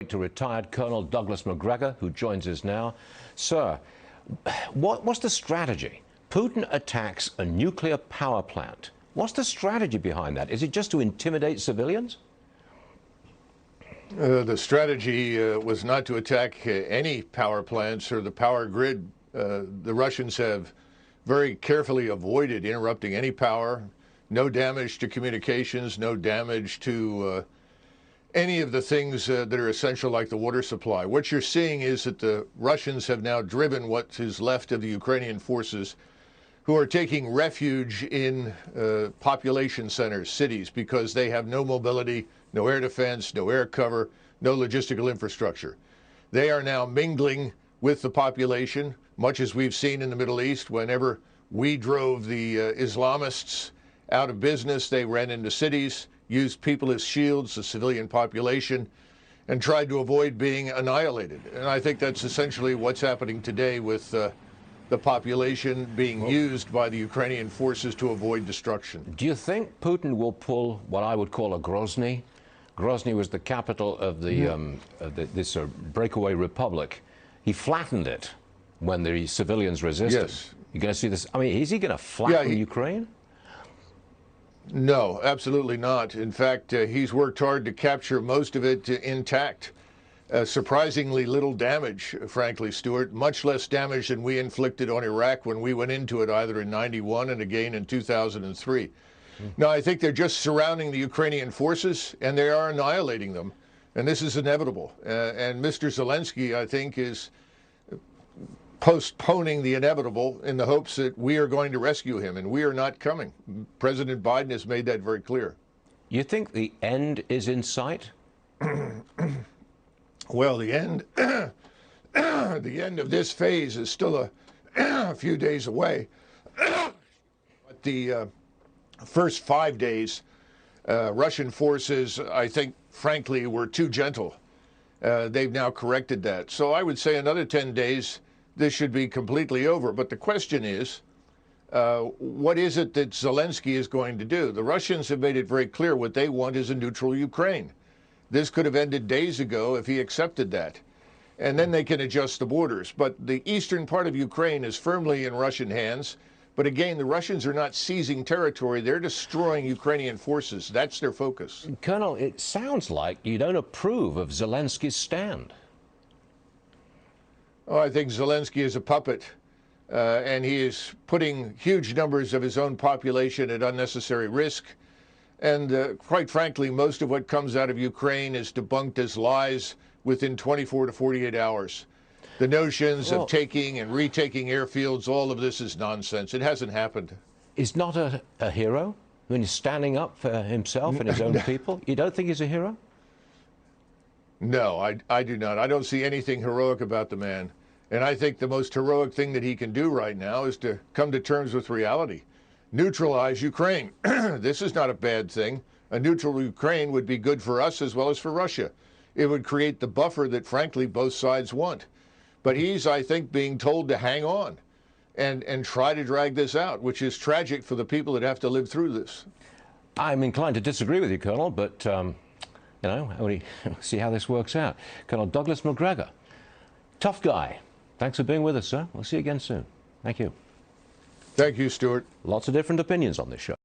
To retired Colonel Douglas Macgregor, who joins us now. Sir, what's the strategy? Putin attacks a nuclear power plant. What's the strategy behind that? Is it just to intimidate civilians? The strategy was not to attack any power plants or the power grid. The Russians have very carefully avoided interrupting any power. No damage to communications, no damage to any of the things that are essential, like the water supply. What you're seeing is that the Russians have now driven what is left of the Ukrainian forces, who are taking refuge in population centers, cities, because they have no mobility, no air defense, no air cover, no logistical infrastructure. They are now mingling with the population, much as we've seen in the Middle East. Whenever we drove the Islamists out of business, they ran into cities, used people as shields, the civilian population, and tried to avoid being annihilated. And I think that's essentially what's happening today with the population being used by the Ukrainian forces to avoid destruction. Do you think Putin will pull what I would call a Grozny? Grozny was the capital of this breakaway republic. He flattened it when the civilians resisted. Yes. You're going to see this. I mean, is he going to flatten Ukraine? No, absolutely not. In fact, he's worked hard to capture most of it intact. Surprisingly little damage, frankly, Stuart. Much less damage than we inflicted on Iraq when we went into it, either in '91 and again in 2003. Now, I think they're just surrounding the Ukrainian forces, and they are annihilating them. And this is inevitable. And Mr. Zelensky, I think, is postponing the inevitable in the hopes that we are going to rescue him, and we are not coming. President Biden has made that very clear. You think the end is in sight? Well, the end the end of this phase is still a few days away. But the first 5 days, Russian forces, I think, frankly, were too gentle. They've now corrected that. So I would say another 10 days, this should be completely over. But the question is, what is it that Zelensky is going to do? The Russians have made it very clear what they want is a neutral Ukraine. This could have ended days ago if he accepted that. And then they can adjust the borders. But the eastern part of Ukraine is firmly in Russian hands. But again, the Russians are not seizing territory. They're destroying Ukrainian forces. That's their focus. Colonel, it sounds like you don't approve of Zelensky's stand. Oh, I think Zelensky is a puppet, and he is putting huge numbers of his own population at unnecessary risk. And quite frankly, most of what comes out of Ukraine is debunked as lies within 24 to 48 hours. The notions of taking and retaking airfields, all of this is nonsense. It hasn't happened. He's not a hero when he's standing up for himself and his own people? You don't think he's a hero? No, I do not. I don't see anything heroic about the man. And I think the most heroic thing that he can do right now is to come to terms with reality. Neutralize Ukraine. This is not a bad thing. A neutral Ukraine would be good for us as well as for Russia. It would create the buffer that, frankly, both sides want. But he's, I think, being told to hang on and try to drag this out, which is tragic for the people that have to live through this. I'm inclined to disagree with you, Colonel, but, you know, we'll see how this works out. Colonel Douglas Macgregor, tough guy. Thanks for being with us, sir. We'll see you again soon. Thank you. Thank you, Stuart. Lots of different opinions on this show.